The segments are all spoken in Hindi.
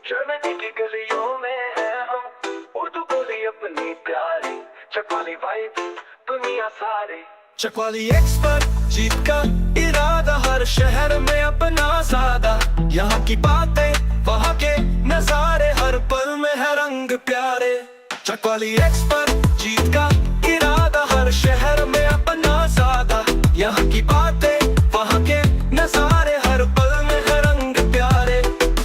जर्मनी की गलियों में है हम, उर्दू बोली अपनी प्यारी, चकवाली वाइब दुनिया सारी। चकवाली एक्सपर्ट, जीत का इरादा, हर शहर में अपना सादा। यहाँ की बातें, वहाँ के नजारे, हर पल में है रंग प्यारे। चकवाली एक्सपर्ट, जीत का इरादा, हर शहर में अपना सादा। यहाँ की बातें, वहाँ के नजारे, हर पल में है रंग प्यारे।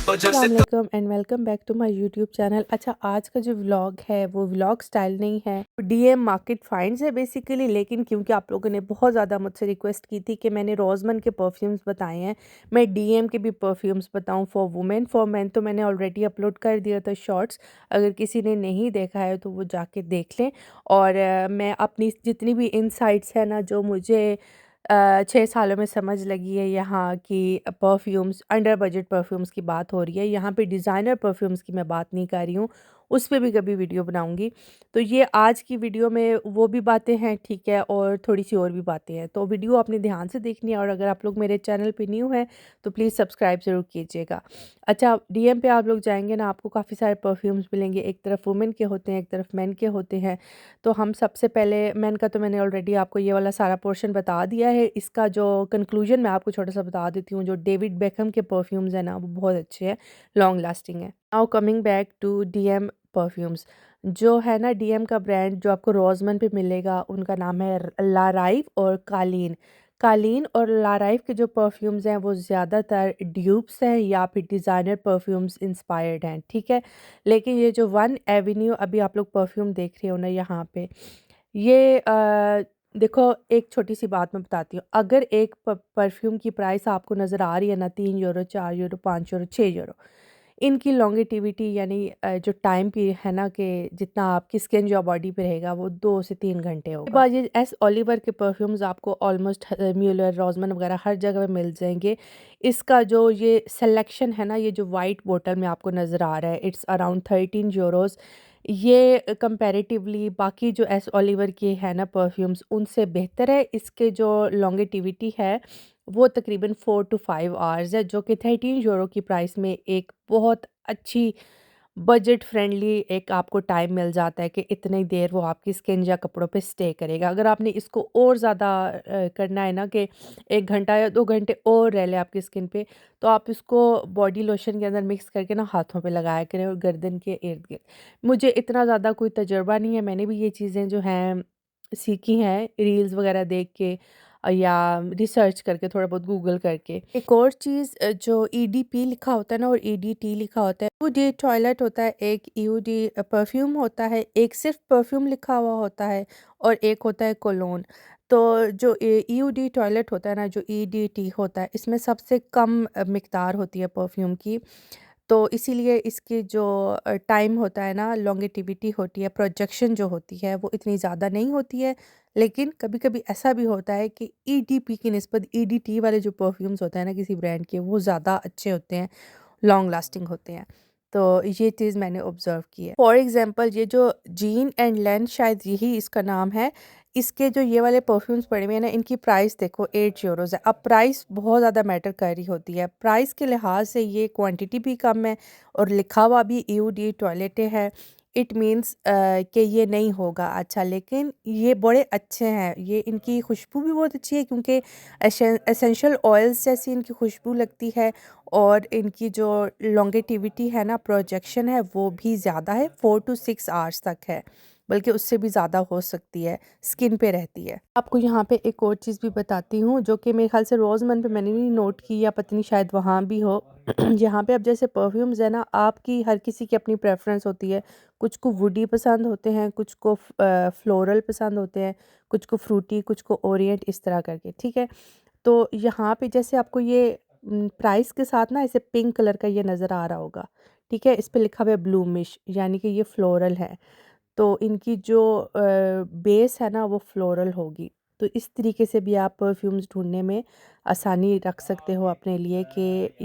वजह से अस्सलाम and welcome back to my YouTube channel. अच्छा, आज का जो व्लॉग है वो व्लॉग स्टाइल नहीं है, डीएम मार्केट फाइंड्स है बेसिकली। लेकिन क्योंकि आप लोगों ने बहुत ज़्यादा मुझसे रिक्वेस्ट की थी कि मैंने रोजमन के परफ्यूम्स बताए हैं, मैं डीएम के भी परफ्यूम्स बताऊं फॉर वुमेन फॉर मैन, तो मैंने ऑलरेडी अपलोड कर दिया था शॉर्ट्स। अगर किसी ने नहीं देखा है तो वो जाके देख लें। और मैं अपनी जितनी भी इनसाइट्स है ना, जो मुझे 6 सालों में समझ लगी है, यहाँ की परफ्यूम्स, अंडर बजट परफ्यूम्स की बात हो रही है, यहाँ पे डिज़ाइनर परफ्यूम्स की मैं बात नहीं कर रही हूँ, उस पे भी कभी वीडियो बनाऊंगी। तो ये आज की वीडियो में वो भी बातें हैं, ठीक है, और थोड़ी सी और भी बातें हैं, तो वीडियो आपने ध्यान से देखनी है। और अगर आप लोग मेरे चैनल पे न्यू हैं तो प्लीज़ सब्सक्राइब ज़रूर कीजिएगा। अच्छा, डीएम पे आप लोग जाएंगे ना, आपको काफ़ी सारे परफ्यूम्स मिलेंगे। एक तरफ वुमेन के होते हैं, एक तरफ मैन के होते हैं। तो हम सबसे पहले मैन का, तो मैंने ऑलरेडी आपको ये वाला सारा पोर्शन बता दिया है। इसका जो कंक्लूजन मैं आपको छोटा सा बता देती हूँ, जो डेविड बेकहम के परफ्यूम्स हैं ना, वो बहुत अच्छे हैं, लॉन्ग लास्टिंग है। Now coming back to DM perfumes, जो है ना डीएम का ब्रांड जो आपको रोजमन पे मिलेगा, उनका नाम है लाराइव और कालीन। कालीन और लाराइव के जो परफ्यूम्स हैं वो ज़्यादातर ड्यूप्स हैं या फिर डिज़ाइनर परफ्यूम्स इंस्पायर्ड हैं, ठीक है। लेकिन ये जो वन एवेन्यू अभी आप लोग परफ्यूम देख रहे हो ना यहाँ पे, ये देखो, एक छोटी सी बात मैं बताती हूँ। अगर एक परफ्यूम की प्राइस आपको नज़र आ रही है ना, 3 यूरो, 4 यूरो, 5 यूरो, 6 यूरो, इनकी लॉन्गेटिविटी यानी जो टाइम पीरियड है ना, कि जितना आपकी स्किन जो बॉडी पे रहेगा वो 2 से 3 घंटे होगा। बाद ये एस ओलिवर के परफ्यूम्स आपको ऑलमोस्ट म्यूलर, रोजमन वगैरह हर जगह पे मिल जाएंगे। इसका जो ये सिलेक्शन है ना, ये जो वाइट बोतल में आपको नज़र आ रहा है, इट्स अराउंड 13 यूरोज़। ये कंपैरेटिवली बाकी जो एस ओलिवर के है ना परफ्यूम्स, उनसे बेहतर है। इसके जो लॉन्गेटिविटी है वो तकरीबन 4 to 5 आवर्स है, जो कि 13 यूरो की प्राइस में एक बहुत अच्छी बजट फ्रेंडली एक आपको टाइम मिल जाता है, कि इतनी देर वो आपकी स्किन या कपड़ों पे स्टे करेगा। अगर आपने इसको और ज़्यादा करना है ना, कि 1 घंटा या 2 घंटे और रह ले आपकी स्किन पे, तो आप इसको बॉडी लोशन के अंदर मिक्स करके ना हाथों पे लगाया करें और गर्दन के इर्द गिर्द। मुझे इतना ज़्यादा कोई तजुर्बा नहीं है, मैंने भी ये चीज़ें जो हैं सीखी हैं रील्स वगैरह देख के, या रिसर्च करके, थोड़ा बहुत गूगल करके। एक और चीज़, जो ईडीपी लिखा होता है ना और ईडीटी लिखा होता है, ईयूडी टॉयलेट होता है, एक ईयूडी परफ्यूम होता है, एक सिर्फ परफ्यूम लिखा हुआ होता है, और एक होता है कोलोन। तो जो ईयूडी टॉयलेट होता है ना, जो ईडीटी होता है, इसमें सबसे कम मिकदार होती है परफ्यूम की। तो इसीलिए इसकी जो टाइम होता है ना, लॉन्गेटिविटी होती है, प्रोजेक्शन जो होती है, वो इतनी ज़्यादा नहीं होती है। लेकिन कभी-कभी ऐसा भी होता है कि ईडीपी की निस्बत ईडीटी वाले जो परफ्यूम्स होते हैं ना किसी ब्रांड के, वो ज़्यादा अच्छे होते हैं, लॉन्ग लास्टिंग होते हैं। तो ये चीज़ मैंने ऑब्ज़र्व की है। फॉर एग्ज़ाम्पल, ये जो जीन एंड लेन, शायद यही इसका नाम है, इसके जो ये वाले परफ्यूम्स पड़े हुए हैं ना, इनकी प्राइस देखो 8 यूरोज़ है। अब प्राइस बहुत ज़्यादा मैटर कर रही होती है। प्राइस के लिहाज से ये क्वांटिटी भी कम है, और लिखा हुआ भी ईयूडी टॉयलेटे है। इट मीन्स कि ये नहीं होगा अच्छा, लेकिन ये बड़े अच्छे हैं। ये इनकी खुशबू भी बहुत अच्छी है, क्योंकि एसेंशियल ऑयल्स जैसी इनकी खुशबू लगती है। और इनकी जो लॉन्गेटिविटी है ना, प्रोजेक्शन है, वो भी ज़्यादा है, 4 to 6 आवर्स तक है, बल्कि उससे भी ज़्यादा हो सकती है, स्किन पे रहती है। आपको यहाँ पे एक और चीज़ भी बताती हूँ, जो कि मेरे ख्याल से रोज़मन पे मैंने नहीं नोट की, या पता नहीं शायद वहाँ भी हो। यहाँ पे अब जैसे परफ्यूम्स है ना, आपकी हर किसी की अपनी प्रेफरेंस होती है। कुछ को वुडी पसंद होते हैं, कुछ को फ्लोरल पसंद होते हैं, कुछ को फ्रूटी, कुछ को ओरिएंट, इस तरह करके, ठीक है। तो यहाँ पे जैसे आपको ये प्राइस के साथ ना ऐसे पिंक कलर का ये नज़र आ रहा होगा, ठीक है। इस पे लिखा हुआ है ब्लूमिश, यानी कि ये फ्लोरल है। तो इनकी जो बेस है ना वो फ्लोरल होगी। तो इस तरीके से भी आप परफ्यूम्स ढूँढने में आसानी रख सकते हो अपने लिए कि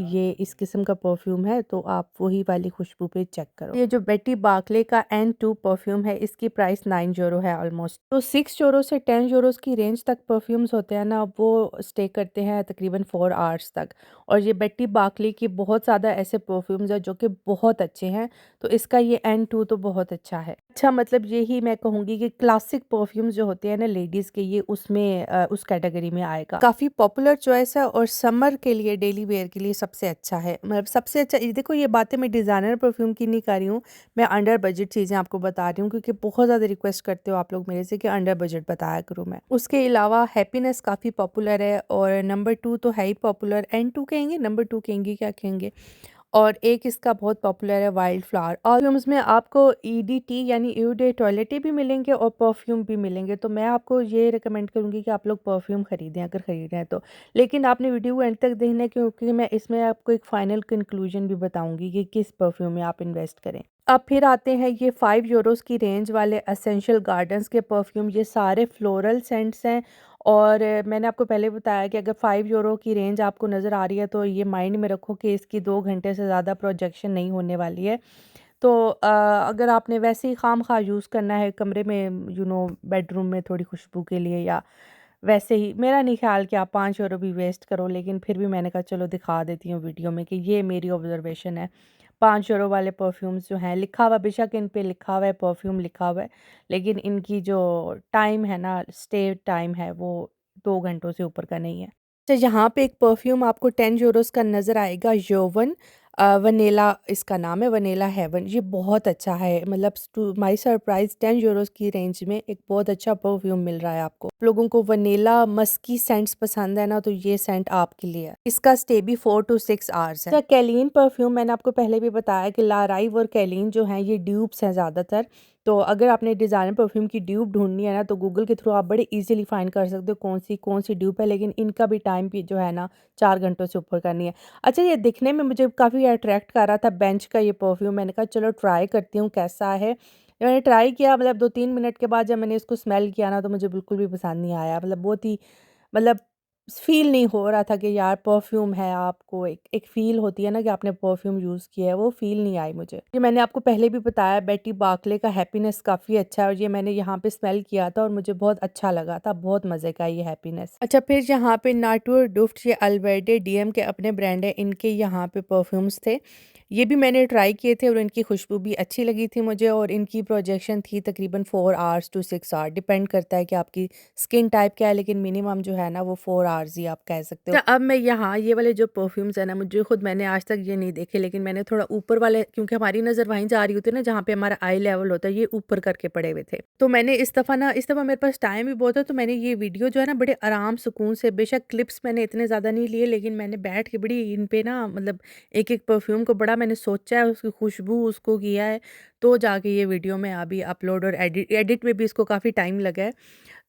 ये इस किस्म का परफ्यूम है, तो आप वही वाली खुशबू पे चेक करो। ये जो बेटी बार्कले का N2 परफ्यूम है, इसकी प्राइस 9 यूरो है ऑलमोस्ट। तो 6 यूरो से 10 यूरोस की रेंज तक परफ्यूम्स होते हैं ना, वो स्टे करते हैं तकरीबन 4 आवर्स तक। और ये बेटी बार्कले की बहुत ज़्यादा ऐसे परफ्यूम्स हैं जो कि बहुत अच्छे हैं, तो इसका ये N2 तो बहुत अच्छा है। अच्छा, मतलब यही मैं कहूँगी कि क्लासिक परफ्यूम्स जो होते हैं ना लेडीज़ के, ये उसमें उस कैटेगरी में आएगा। काफ़ी पॉपुलर चॉइस है और समर के लिए, डेली वेयर के लिए सबसे अच्छा है। मतलब सबसे अच्छा, ये देखो, ये बातें मैं डिज़ाइनर परफ्यूम की नहीं कर रही हूँ, मैं अंडर बजट चीज़ें आपको बता रही हूँ, क्योंकि बहुत ज़्यादा रिक्वेस्ट करते हो आप लोग मेरे से कि अंडर बजट बताया करूँ मैं। उसके अलावा हैप्पीनेस काफ़ी पॉपुलर है, और नंबर 2 तो है ही पॉपुलर। N2 कहेंगे, नंबर 2 कहेंगे, क्या कहेंगे? और एक इसका बहुत पॉपुलर है वाइल्ड फ्लावर। परफ्यूम्स में आपको ईडीटी यानी ईau de टॉयलेटे भी मिलेंगे और परफ्यूम भी मिलेंगे, तो मैं आपको ये रिकमेंड करूँगी कि आप लोग परफ्यूम खरीदें अगर खरीद रहे हैं तो। लेकिन आपने वीडियो एंड तक देखना है, क्योंकि मैं इसमें आपको एक फाइनल कंक्लूजन भी बताऊँगी कि किस परफ्यूम में आप इन्वेस्ट करें। अब फिर आते हैं ये 5 यूरोज़ की रेंज वाले एसेंशियल गार्डन्स के परफ्यूम। ये सारे फ्लोरल सेंट्स हैं, और मैंने आपको पहले बताया कि अगर 5 यूरो की रेंज आपको नज़र आ रही है, तो ये माइंड में रखो कि इसकी 2 घंटे से ज़्यादा प्रोजेक्शन नहीं होने वाली है। तो अगर आपने वैसे ही खामखा यूज़ करना है कमरे में, बेडरूम में थोड़ी खुशबू के लिए, या वैसे ही, मेरा नहीं ख्याल कि आप 5 यूरो भी वेस्ट करो, लेकिन फिर भी मैंने कहा चलो दिखा देती हूँ वीडियो में कि ये मेरी ऑब्जर्वेशन है। 5 यूरो वाले परफ्यूम्स जो हैं, लिखा हुआ बेशक इन पे लिखा हुआ है, परफ्यूम लिखा हुआ है, लेकिन इनकी जो टाइम है ना, स्टे टाइम है, वो 2 घंटों से ऊपर का नहीं है। तो यहाँ पे एक परफ्यूम आपको 10 यूरोज़ का नज़र आएगा, यौवन वनीला इसका नाम है, वनीला हेवन। ये बहुत अच्छा है, मतलब टू माय सरप्राइज़ 10 यूरोज़ की रेंज में एक बहुत अच्छा परफ्यूम मिल रहा है आपको। आप लोगों को वनीला मस्की सेंट्स पसंद है ना, तो ये सेंट आपके लिए है। इसका स्टे भी 4 टू 6 आवर्स है। अच्छा, कैलीन परफ्यूम मैंने आपको पहले भी बताया कि लाराइव और कैलीन जो हैं, ये ड्यूप्स हैं ज़्यादातर। तो अगर आपने डिज़ाइनर परफ्यूम की ड्यूप ढूँढनी है ना, तो गूगल के थ्रू आप बड़े ईज़िली फाइंड कर सकते हो कौन-सी ड्यूप है, लेकिन इनका भी टाइम भी जो है ना 4 घंटों से ऊपर का नहीं है। अच्छा, ये दिखने में मुझे काफ़ी अट्रैक्ट कर रहा था, बेंच का ये परफ्यूम। मैंने कहा चलो ट्राई करती हूँ कैसा है। मैंने ट्राई किया, मतलब 2-3 मिनट के बाद जब मैंने इसको स्मेल किया ना, तो मुझे बिल्कुल भी पसंद नहीं आया। मतलब बहुत ही, मतलब फ़ील नहीं हो रहा था कि यार परफ्यूम है। आपको एक एक फ़ील होती है ना कि आपने परफ्यूम यूज़ किया है, वो फ़ील नहीं आई मुझे। ये मैंने आपको पहले भी बताया, बेटी बार्कले का हैप्पीनेस काफ़ी अच्छा है, और ये मैंने यहाँ पे स्मेल किया था और मुझे बहुत अच्छा लगा था, बहुत मज़े का ये हैप्पीनेस। अच्छा, फिर यहाँ पे नाटुर डुफ्ट, ये अल्वेर्डे डीएम के अपने ब्रांड है, इनके यहाँ पे परफ्यूम्स थे। ये भी मैंने ट्राई किए थे और इनकी खुशबू भी अच्छी लगी थी मुझे, और इनकी प्रोजेक्शन थी तकरीबन 4 आवर्स टू 6 आवर, डिपेंड करता है कि आपकी स्किन टाइप क्या है, लेकिन मिनिमम जो है ना वो 4 आवर्स ही आप कह सकते हो। अच्छा, अब मैं यहाँ ये वाले जो परफ्यूम्स है ना, मुझे खुद, मैंने आज तक ये नहीं देखे, लेकिन मैंने थोड़ा ऊपर वाले, क्योंकि हमारी नज़र वहीं जा रही होती है ना जहाँ पे हमारा आई लेवल होता है, ये ऊपर करके पड़े हुए थे। तो मैंने इस दफ़ा मेरे पास टाइम भी बहुत है, तो मैंने ये वीडियो जो है ना बड़े आराम सुकून से, बेशक क्लिप्स मैंने इतने ज़्यादा नहीं लिए, लेकिन मैंने बैठ के बड़ी इन पे ना, मतलब एक-एक परफ्यूम को बड़ा मैंने सोचा है, उसकी खुशबू उसको किया है, तो जाके ये वीडियो मैं अभी अपलोड और एडिट में भी इसको काफ़ी टाइम लगा है।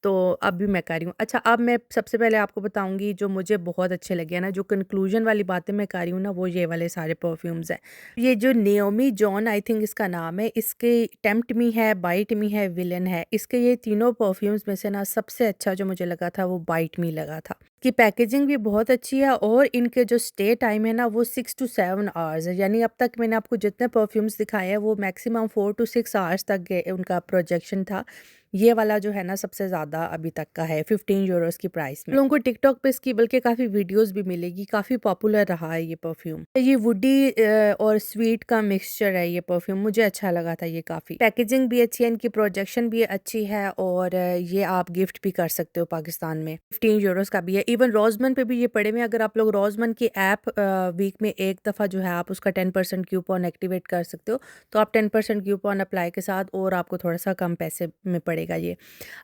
तो अब भी मैं कर रही हूँ। अच्छा, अब मैं सबसे पहले आपको बताऊँगी जो मुझे बहुत अच्छे लगे हैं ना, जो कंक्लूजन वाली बातें मैं कर रही हूँ ना, वो ये वाले सारे परफ्यूम्स हैं। ये जो नेओमी जॉन, आई थिंक इसका नाम है, इसके टेम्प्ट मी है, बाइट मी है, विलन है। इसके ये तीनों परफ्यूम्स में से ना सबसे अच्छा जो मुझे लगा था वो बाइट मी लगा था। इसकी पैकेजिंग भी बहुत अच्छी है, और इनके जो स्टे टाइम है ना वो 6 टू 7 आवर्स है। यानी अब तक मैंने आपको जितने परफ्यूम्स दिखाए हैं वो मैक्सिमम 4 टू 6 आवर्स तक उनका प्रोजेक्शन था। ये वाला जो है ना सबसे ज़्यादा अभी तक का है 15 यूरोज़ की प्राइस में। लोगों को टिकटॉक पे इसकी बल्कि काफ़ी वीडियोस भी मिलेगी, काफ़ी पॉपुलर रहा है ये परफ्यूम। ये वुडी और स्वीट का मिक्सचर है ये परफ्यूम, मुझे अच्छा लगा था ये काफ़ी। पैकेजिंग भी अच्छी है, इनकी प्रोजेक्शन भी अच्छी है, और ये आप गिफ्ट भी कर सकते हो पाकिस्तान में। 15 यूरोज़ का भी है। इवन रोज़मन पे भी ये पड़े हुए हैं। अगर आप लोग रोज़मन की ऐप वीक में एक दफ़ा जो है आप उसका 10% कूपन एक्टिवेट कर सकते हो, तो आप 10% कूपन अप्लाई के साथ और आपको थोड़ा सा कम पैसे में पड़ेगा ये।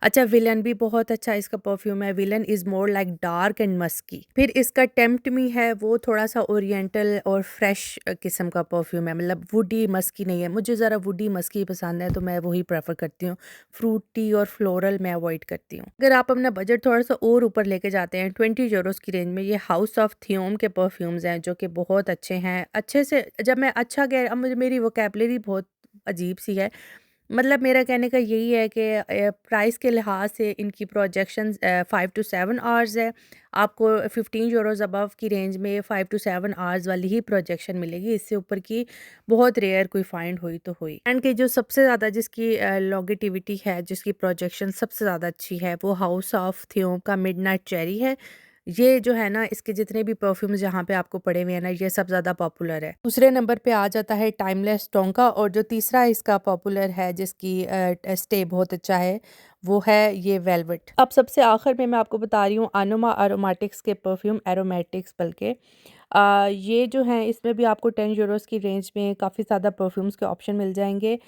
अच्छा, विलन भी बहुत अच्छा इसका परफ्यूम है। Villain is more like dark and musky. फिर इसका टेम्प्ट मी है, वो थोड़ा सा ओरिएंटल और फ्रेश किस्म का परफ्यूम है, मतलब वुडी मस्की नहीं है। मुझे ज़रा वुडी मस्की पसंद है, तो मैं वही प्रेफर करती हूँ। फ्रूटी और फ्लोरल मैं अवॉइड करती हूँ। अगर आप अपना बजट थोड़ा सा और ऊपर लेके जाते हैं 20 यूरोज़ की रेंज में, ये हाउस ऑफ थियोम के परफ्यूम्स हैं जो कि बहुत अच्छे हैं। अच्छे से, जब मैं अच्छा कह, अब मुझे, मेरी वोकैबुलरी बहुत अजीब सी है, मतलब मेरा कहने का यही है कि प्राइस के लिहाज से इनकी प्रोजेक्शंस 5 टू 7 आवर्स है। आपको 15 यूरोज़ अबव की रेंज में 5 टू 7 आवर्स वाली ही प्रोजेक्शन मिलेगी। इससे ऊपर की बहुत रेयर कोई फाइंड हुई तो हुई। एंड कि जो सबसे ज़्यादा जिसकी लॉन्गेटिविटी है, जिसकी प्रोजेक्शन सबसे ज़्यादा अच्छी है, वो हाउस ऑफ थियोम का मिडनाइट चेरी है। ये जो है ना, इसके जितने भी परफ्यूम्स यहाँ पे आपको पड़े हुए हैं ना, ये सब ज़्यादा पॉपुलर है। दूसरे नंबर पे आ जाता है टाइमलेस टोंका, और जो तीसरा इसका पॉपुलर है जिसकी स्टे बहुत अच्छा है, वो है ये वेलवेट। अब सबसे आखिर में मैं आपको बता रही हूँ अनोमा एरोमेटिक्स के परफ्यूम, एरोमेटिक्स बल्कि ये जो हैं इसमें भी आपको 10 यूरोज़ की रेंज में काफ़ी ज़्यादा परफ्यूम्स के ऑप्शन मिल जाएंगे।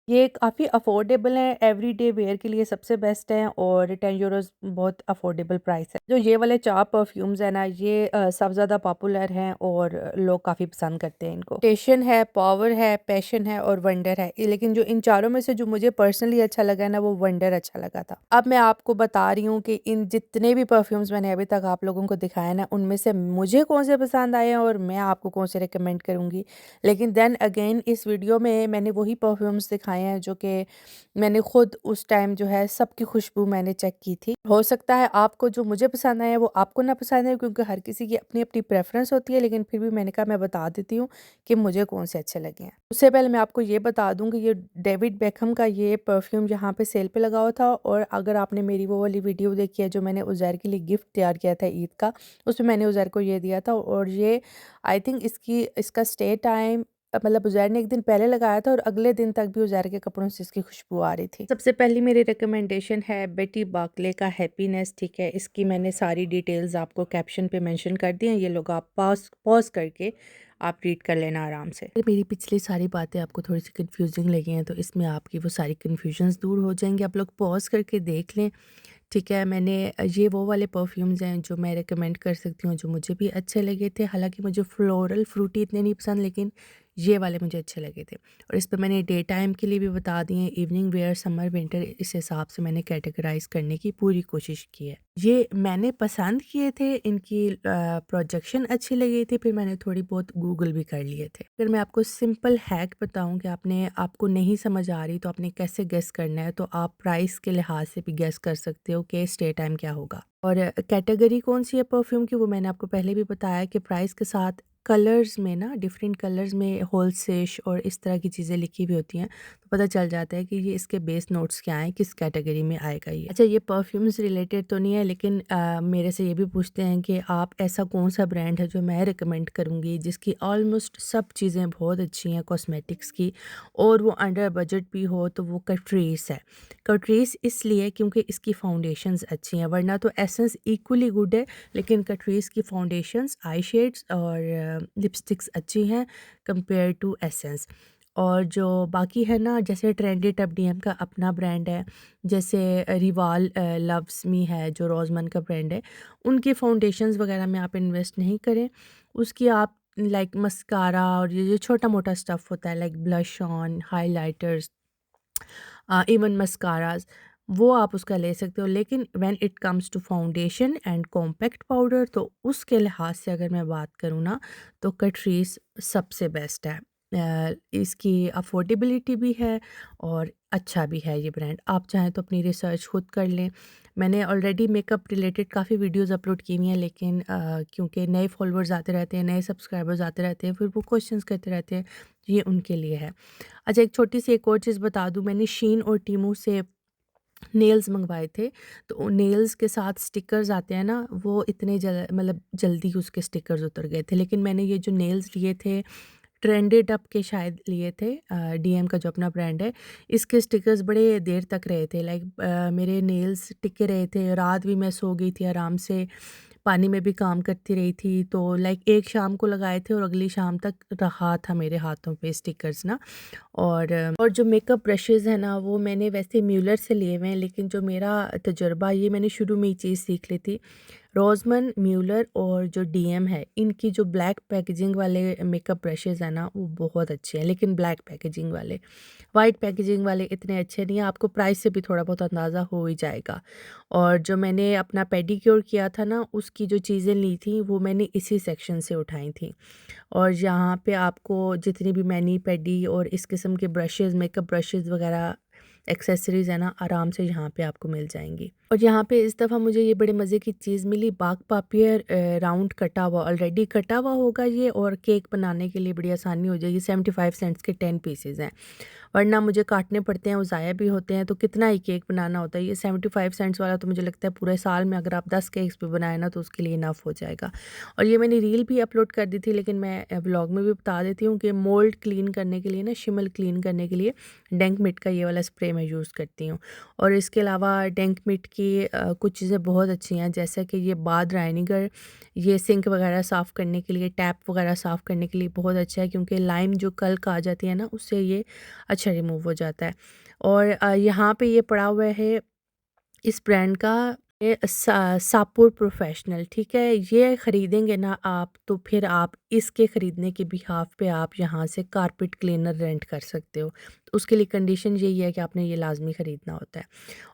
ये काफ़ी अफोर्डेबल हैं, एवरीडे वेयर के लिए सबसे बेस्ट हैं, और 10 यूरोज़ बहुत अफोर्डेबल प्राइस है। जो ये वाले 4 परफ्यूम्स हैं ना, ये सब ज़्यादा पॉपुलर हैं और लोग काफ़ी पसंद करते हैं इनको। टेशन है, पावर है, पैशन है और वंडर है। लेकिन जो इन चारों में से जो मुझे पर्सनली अच्छा लगा है ना, वो वंडर अच्छा लगा था। अब मैं आपको बता रही हूँ कि इन जितने भी परफ्यूम्स मैंने अभी तक आप लोगों को दिखाए ना, उनमें से मुझे कौन से पसंद आए हैं और मैं आपको कौन से रिकमेंड करूँगी। लेकिन देन अगेन इस वीडियो में मैंने वही परफ्यूम्स दिखाए हैं जो कि मैंने खुद उस टाइम जो है सबकी खुशबू मैंने चेक की थी। हो सकता है आपको जो मुझे पसंद आया वो आपको ना पसंद आए, क्योंकि हर किसी की अपनी अपनी प्रेफरेंस होती है, लेकिन फिर भी मैंने कहा मैं बता देती हूँ कि मुझे कौन से अच्छे लगे हैं। उससे पहले मैं आपको ये बता दूँ कि ये डेविड बेकहम का ये परफ्यूम यहाँ पे सेल पे लगा हुआ था, और अगर आपने मेरी वो वाली वीडियो देखी है जो मैंने उज़ैर के लिए गिफ्ट तैयार किया था ईद का, उसमें मैंने उज़ैर को ये दिया था, और ये आई थिंक इसका स्टे टाइम मतलब उज़ैर ने एक दिन पहले लगाया था और अगले दिन तक भी उज़ैर के कपड़ों से इसकी खुशबू आ रही थी। सबसे पहली मेरी रिकमेंडेशन है बेटी बाकले का हैप्पीनेस, ठीक है? इसकी मैंने सारी डिटेल्स आपको कैप्शन पे मेंशन कर दी हैं, ये लोग आप पॉज करके आप रीड कर लेना आराम से। अगर मेरी पिछली सारी बातें आपको थोड़ी सी कंफ्यूजिंग लगी हैं तो इसमें आपकी वो सारी कन्फ्यूजन्स दूर हो जाएंगी। आप लोग पॉज करके देख लें, ठीक है? मैंने ये वो वाले परफ्यूम्स हैं जो मैं रिकमेंड कर सकती हूँ, जो मुझे भी अच्छे लगे थे। हालाँकि मुझे फ्लोरल, फ्रूटी इतने नहीं पसंद, लेकिन ये वाले मुझे अच्छे लगे थे। और इस पे मैंने डे टाइम के लिए भी बता दिए हैं, इवनिंग वेयर, समर, विंटर, इस हिसाब से मैंने कैटेगराइज़ करने की पूरी कोशिश की है। ये मैंने पसंद किए थे, इनकी प्रोजेक्शन अच्छी लगी थी, फिर मैंने थोड़ी बहुत गूगल भी कर लिए थे। अगर मैं आपको सिंपल हैक बताऊँ कि आपको नहीं समझ आ रही तो आपने कैसे गेस करना है, तो आप प्राइस के लिहाज से भी गेस कर सकते हो कि स्टे टाइम क्या होगा। और कैटेगरी कौन-सी है परफ्यूम की, वो मैंने आपको पहले भी बताया कि प्राइस के साथ कलर्स में ना, डिफरेंट कलर्स में होलसेश और इस तरह की चीज़ें लिखी हुई होती हैं, तो पता चल जाता है कि ये इसके बेस नोट्स क्या हैं, किस कैटेगरी में आएगा ये। अच्छा, ये परफ्यूम्स रिलेटेड तो नहीं है, लेकिन मेरे से ये भी पूछते हैं कि आप ऐसा कौन-सा ब्रांड है जो मैं रिकमेंड करूँगी जिसकी ऑलमोस्ट सब चीज़ें बहुत अच्छी हैं कॉस्मेटिक्स की, और वो अंडर बजट भी हो, तो वो कैट्रिस है। कैट्रिस इसलिए क्योंकि इसकी फाउंडेशंस अच्छी हैं, वरना तो एसेंस इक्वली गुड है, लेकिन कैट्रिस की फाउंडेशंस, आई शेड्स और लिपस्टिक्स अच्छी हैं कंपेयर टू एसेंस। और जो बाकी है ना, जैसे ट्रेंडी टब डीएम का अपना ब्रांड है, जैसे रिवाल लव्स मी है जो रोज़मन का ब्रांड है, उनकी फाउंडेशंस वगैरह में आप इन्वेस्ट नहीं करें। उसकी आप लाइक मस्कारा और ये जो छोटा मोटा स्टफ़ होता है like blush on, highlighters, even mascaras, वो आप उसका ले सकते हो। लेकिन when it comes to foundation and compact powder, तो उसके लिहाज से अगर मैं बात करूँ ना, तो कैट्रिस सबसे बेस्ट है। इसकी अफोर्डेबिलिटी भी है और अच्छा भी है ये ब्रांड। आप चाहें तो अपनी रिसर्च खुद कर लें। मैंने ऑलरेडी मेकअप रिलेटेड काफ़ी वीडियोस अपलोड की हुई हैं, लेकिन क्योंकि नए फॉलोअर्स आते रहते हैं, नए सब्सक्राइबर्स आते रहते हैं, फिर वो क्वेश्चंस करते रहते हैं, ये उनके लिए है। अच्छा, एक छोटी सी एक और चीज़ बता दूँ, मैंने शीन और टीमू से नेल्स मँगवाए थे, तो नेल्स के साथ स्टिकर्स आते हैं ना, वो इतने मतलब जल्दी उसके स्टिकर्स उतर गए थे। लेकिन मैंने ये जो नेल्स लिए थे, ट्रेंडेड अप के शायद लिए थे, डीएम का जो अपना ब्रांड है, इसके स्टिकर्स बड़े देर तक रहे थे। लाइक मेरे नेल्स टिके रहे थे, रात भी मैं सो गई थी आराम से, पानी में भी काम करती रही थी, तो लाइक एक शाम को लगाए थे और अगली शाम तक रहा था मेरे हाथों पे स्टिकर्स ना। और जो मेकअप ब्रशेज़ हैं ना, वो मैंने वैसे म्यूलर से लिए हुए हैं, लेकिन जो मेरा तजुर्बा, ये मैंने शुरू में ये चीज़ सीख ली थी। रोज़मन, म्यूलर और जो डीएम है, इनकी जो ब्लैक पैकेजिंग वाले मेकअप ब्रशेज़ हैं ना, वो बहुत अच्छे हैं, लेकिन ब्लैक पैकेजिंग वाले। वाइट पैकेजिंग वाले इतने अच्छे नहीं हैं, आपको प्राइस से भी थोड़ा बहुत अंदाज़ा हो ही जाएगा। और जो मैंने अपना पेडिक्योर किया था ना, उसकी जो चीज़ें ली थी, वो मैंने इसी सेक्शन से उठाई थी। और यहाँ पे आपको जितनी भी मैनी पेडी और इस किस्म के ब्रशेज़, मेकअप ब्रशेज़ वगैरह एक्सेसरीज़ है ना आराम से यहाँ पे आपको मिल जाएंगी। और यहाँ पे इस दफ़ा मुझे ये बड़े मज़े की चीज़ मिली, बाग पापियर राउंड कटा हुआ, ऑलरेडी कटा हुआ होगा ये, और केक बनाने के लिए बड़ी आसानी हो जाएगी। 75 सेंट्स के 10 पीसेज हैं, वरना मुझे काटने पड़ते हैं, वो ज़ाया भी होते हैं, तो कितना ही केक बनाना होता है। ये 75 सेंट्स वाला तो मुझे लगता है पूरे साल में अगर आप 10 केक्स भी बनाए ना तो उसके लिए इनफ हो जाएगा। और ये मैंने रील भी अपलोड कर दी थी, लेकिन मैं व्लॉग में भी बता देती हूँ कि मोल्ड क्लीन करने के लिए ना, शिमल क्लीन करने के लिए डेंक मिट का ये वाला स्प्रे मैं यूज़ करती हूँ। और इसके अलावा डेंक मिट की कुछ चीज़ें बहुत अच्छी हैं, जैसे कि ये बाथ राइनिगर, ये सिंक वगैरह साफ़ करने के लिए, टैप वगैरह साफ़ करने के लिए बहुत अच्छा है, क्योंकि लाइम जो कल्क आ जाती है ना उससे ये अच्छा रिमूव हो जाता है। और यहाँ पे ये पड़ा हुआ है इस ब्रांड का, ये सापुर प्रोफेशनल, ठीक है। ये ख़रीदेंगे ना आप तो फिर आप इसके ख़रीदने के बिहाफ़ पे आप यहाँ से कारपेट क्लीनर रेंट कर सकते हो। तो उसके लिए कंडीशन यही है कि आपने ये लाज़मी ख़रीदना होता है।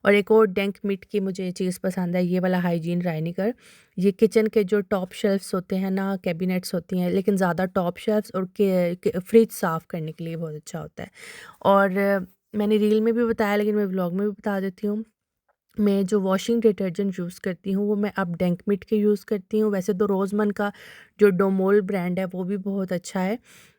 और एक और डेंक मिट की मुझे ये चीज़ पसंद है, ये वाला हाइजीन राइनिगर। ये किचन के जो टॉप शेल्फ्स होते हैं ना, कैबिनेट्स होती हैं, लेकिन ज़्यादा टॉप शेल्फ्स और के फ्रिज साफ़ करने के लिए बहुत अच्छा होता है। और मैंने रील में भी बताया, लेकिन मैं व्लॉग में भी बता देती हूँ, मैं जो वॉशिंग डिटर्जेंट यूज़ करती हूँ वो मैं अब डेंकमिट के यूज़ करती हूँ। वैसे तो रोज़मन का जो डोमोल ब्रांड है वो भी बहुत अच्छा है,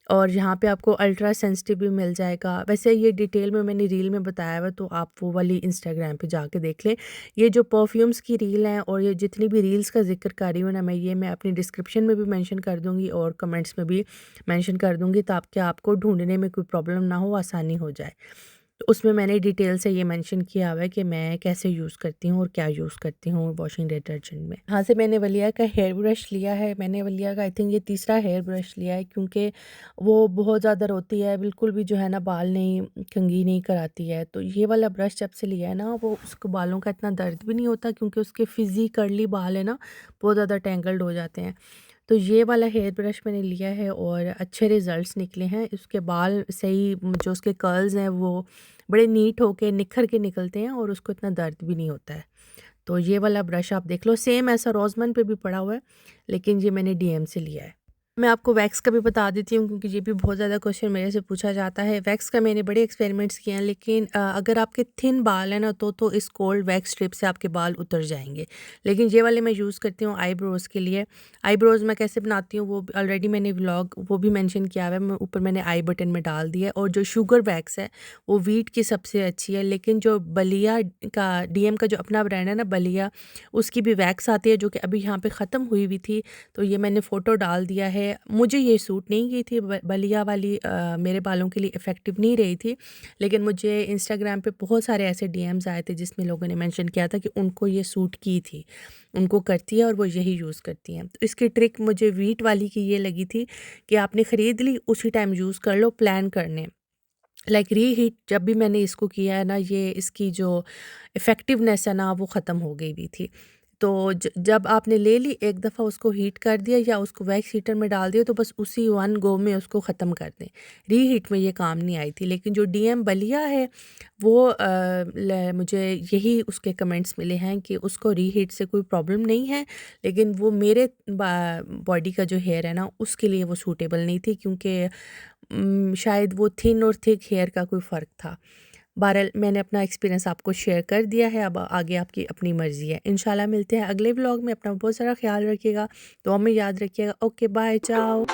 और यहाँ पे आपको अल्ट्रा सेंसिटिव भी मिल जाएगा। वैसे ये डिटेल में मैंने रील में बताया हुआ, तो आप वो वाली इंस्टाग्राम पे जाके देख लें। ये जो परफ्यूम्स की रील है और ये जितनी भी रील्स का जिक्र कर रही हूँ ना मैं अपनी डिस्क्रिप्शन में भी मेंशन कर दूँगी और कमेंट्स में भी मेंशन कर दूँगी, ताकि आपको ढूँढने में कोई प्रॉब्लम ना हो, आसानी हो जाए। तो उसमें मैंने डिटेल से ये मेंशन किया हुआ है कि मैं कैसे यूज़ करती हूँ और क्या यूज़ करती हूँ वॉशिंग डिटर्जेंट में। यहाँ से मैंने वलिया का हेयर ब्रश लिया है। मैंने वलिया का आई थिंक ये तीसरा हेयर ब्रश लिया है, क्योंकि वो बहुत ज़्यादा रोती है, बिल्कुल भी जो है ना बाल नहीं कंघी नहीं कराती है। तो ये वाला ब्रश जब से लिया है ना, वो उसको बालों का इतना दर्द भी नहीं होता, क्योंकि उसके फिज़ी कर्ली बाल है ना, बहुत ज़्यादा टेंगल्ड हो जाते हैं। तो ये वाला हेयर ब्रश मैंने लिया है और अच्छे रिज़ल्ट्स निकले हैं। उसके बाल सही, जो उसके कर्ल्स हैं वो बड़े नीट होके निखर के निकलते हैं, और उसको इतना दर्द भी नहीं होता है। तो ये वाला ब्रश आप देख लो, सेम ऐसा रोज़मन पे भी पड़ा हुआ है, लेकिन ये मैंने डीएम से लिया है। मैं आपको वैक्स का भी बता देती हूँ, क्योंकि ये भी बहुत ज़्यादा क्वेश्चन मेरे से पूछा जाता है। वैक्स का मैंने बड़े एक्सपेरिमेंट्स किए हैं, लेकिन अगर आपके थिन बाल हैं ना तो इस कोल्ड वैक्स स्ट्रिप से आपके बाल उतर जाएंगे। लेकिन ये वाले मैं यूज़ करती हूँ आईब्रोज़ के लिए। आईब्रोज़ मैं कैसे बनाती हूँ वो ऑलरेडी मैंने व्लॉग वो भी मेंशन किया हुआ है, मैं ऊपर मैंने आई बटन में डाल दिया है। और जो शुगर वैक्स है वो वीट की सबसे अच्छी है, लेकिन जो बलिया का डीएम का जो अपना ब्रांड है ना बलिया, उसकी भी वैक्स आती है, जो कि अभी यहाँ पे ख़त्म हुई हुई थी, तो ये मैंने फ़ोटो डाल दिया है। मुझे ये सूट नहीं की थी, बलिया वाली मेरे बालों के लिए इफ़ेक्टिव नहीं रही थी, लेकिन मुझे इंस्टाग्राम पे बहुत सारे ऐसे डीएम्स आए थे जिसमें लोगों ने मेंशन किया था कि उनको ये सूट की थी, उनको करती है और वो यही यूज़ करती हैं। तो इसकी ट्रिक मुझे वीट वाली की ये लगी थी कि आपने ख़रीद ली, उसी टाइम यूज़ कर लो, प्लान करने लाइक रीहीट। जब भी मैंने इसको किया है ना, ये इसकी जो इफ़ेक्टिवनेस है ना वो ख़त्म हो गई हुई थी। तो जब आपने ले ली एक दफ़ा, उसको हीट कर दिया या उसको वैक्स हीटर में डाल दिया, तो बस उसी वन गो में उसको ख़त्म कर दें। रीहीट में ये काम नहीं आई थी। लेकिन जो डीएम बलिया है वो मुझे यही उसके कमेंट्स मिले हैं कि उसको रीहीट से कोई प्रॉब्लम नहीं है, लेकिन वो मेरे बॉडी का जो हेयर है ना उसके लिए वो सूटेबल नहीं थी, क्योंकि शायद वो थिन और थिक हेयर का कोई फ़र्क था। बहरहाल मैंने अपना एक्सपीरियंस आपको शेयर कर दिया है, अब आगे आपकी अपनी मर्ज़ी है। इंशाल्लाह मिलते हैं अगले व्लॉग में। अपना बहुत सारा ख्याल रखिएगा, दुआ में याद रखिएगा। ओके बाय, चाओ।